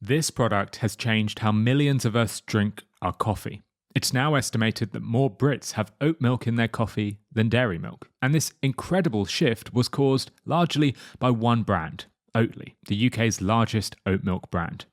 This product has changed how millions of us drink our coffee. It's now estimated that more Brits have oat milk in their coffee than dairy milk. And this incredible shift was caused largely by one brand, Oatly, the UK's largest oat milk brand.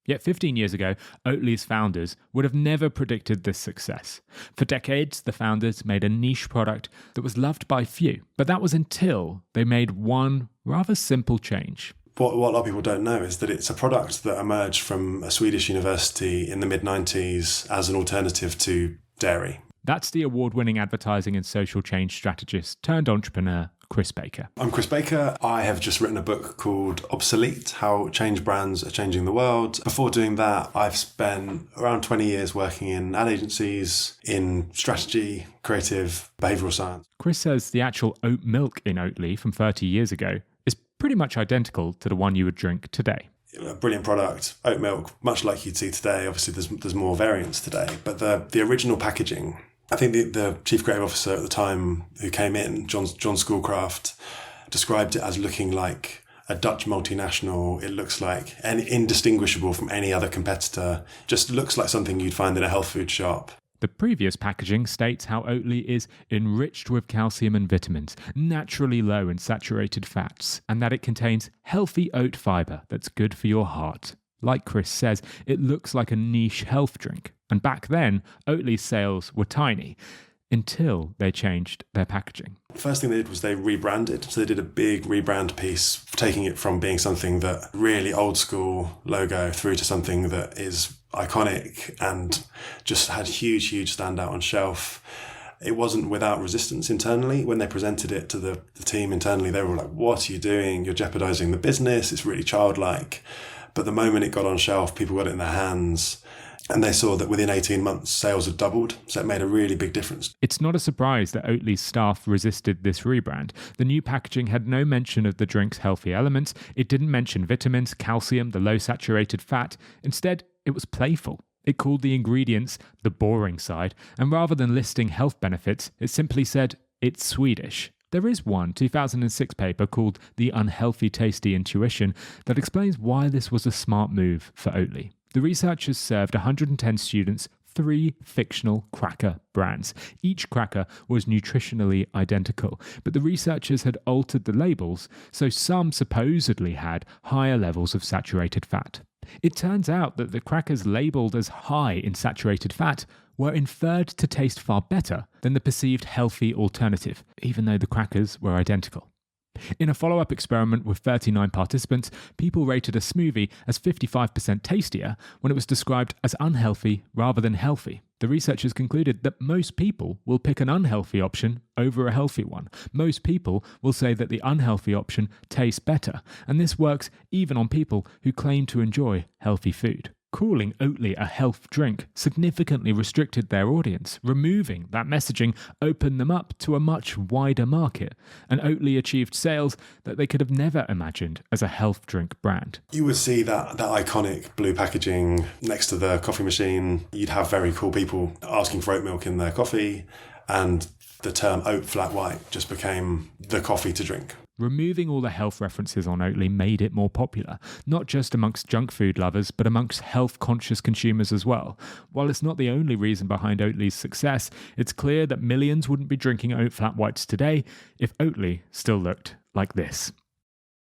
Yet 15 years ago, Oatly's founders would have never predicted this success. For decades, the founders made a niche product that was loved by few, but that was until they made one rather simple change. What a lot of people don't know is that it's a product that emerged from a Swedish university in the mid-90s as an alternative to dairy. That's the award-winning advertising and social change strategist turned entrepreneur, Chris Baker. I'm Chris Baker. I have just written a book called Obsolete, How Change Brands Are Changing the World. Before doing that, I've spent around 20 years working in ad agencies, in strategy, creative, behavioural science. Chris says the actual oat milk in Oatly from 30 years ago is pretty much identical to the one you would drink today. A brilliant product, oat milk, much like you'd see today. Obviously, there's more variants today, but the original packaging, I think the chief creative officer at the time who came in, John Schoolcraft, described it as looking like a Dutch multinational. It looks like indistinguishable from any other competitor. Just looks like something you'd find in a health food shop. The previous packaging states how Oatly is enriched with calcium and vitamins, naturally low in saturated fats, and that it contains healthy oat fibre that's good for your heart. Like Chris says, it looks like a niche health drink. And back then, Oatly's sales were tiny, until they changed their packaging. First thing they did was they rebranded. So they did a big rebrand piece, taking it from being something that really old school logo through to something that is iconic and just had huge standout on shelf. It wasn't without resistance internally. When they presented it to the team internally, they were like, what are you doing? You're jeopardizing the business. It's really childlike. But the moment it got on shelf, people got it in their hands. And they saw that within 18 months, sales had doubled. So it made a really big difference. It's not a surprise that Oatly's staff resisted this rebrand. The new packaging had no mention of the drink's healthy elements. It didn't mention vitamins, calcium, the low saturated fat. Instead, it was playful. It called the ingredients the boring side. And rather than listing health benefits, it simply said, it's Swedish. There is one 2006 paper called The Unhealthy Tasty Intuition that explains why this was a smart move for Oatly. The researchers served 110 students 3 fictional cracker brands. Each cracker was nutritionally identical, but the researchers had altered the labels, so some supposedly had higher levels of saturated fat. It turns out that the crackers labelled as high in saturated fat were inferred to taste far better than the perceived healthy alternative, even though the crackers were identical. In a follow-up experiment with 39 participants, people rated a smoothie as 55% tastier when it was described as unhealthy rather than healthy. The researchers concluded that most people will pick an unhealthy option over a healthy one. Most people will say that the unhealthy option tastes better, and this works even on people who claim to enjoy healthy food. Calling Oatly a health drink significantly restricted their audience. Removing that messaging opened them up to a much wider market, and Oatly achieved sales that they could have never imagined as a health drink brand. You would see that iconic blue packaging next to the coffee machine. You'd have very cool people asking for oat milk in their coffee, and the term oat flat white just became the coffee to drink. Removing all the health references on Oatly made it more popular, not just amongst junk food lovers, but amongst health-conscious consumers as well. While it's not the only reason behind Oatly's success, it's clear that millions wouldn't be drinking oat flat whites today if Oatly still looked like this.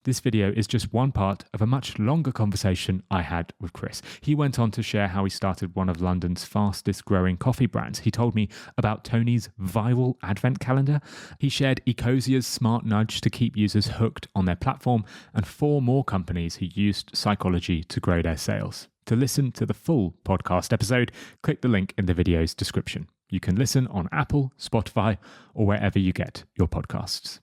This video is just one part of a much longer conversation I had with Chris. He went on to share how he started one of London's fastest growing coffee brands. He told me about Tony's viral advent calendar. He shared Ecosia's smart nudge to keep users hooked on their platform, and 4 more companies who used psychology to grow their sales. To listen to the full podcast episode, click the link in the video's description. You can listen on Apple, Spotify, or wherever you get your podcasts.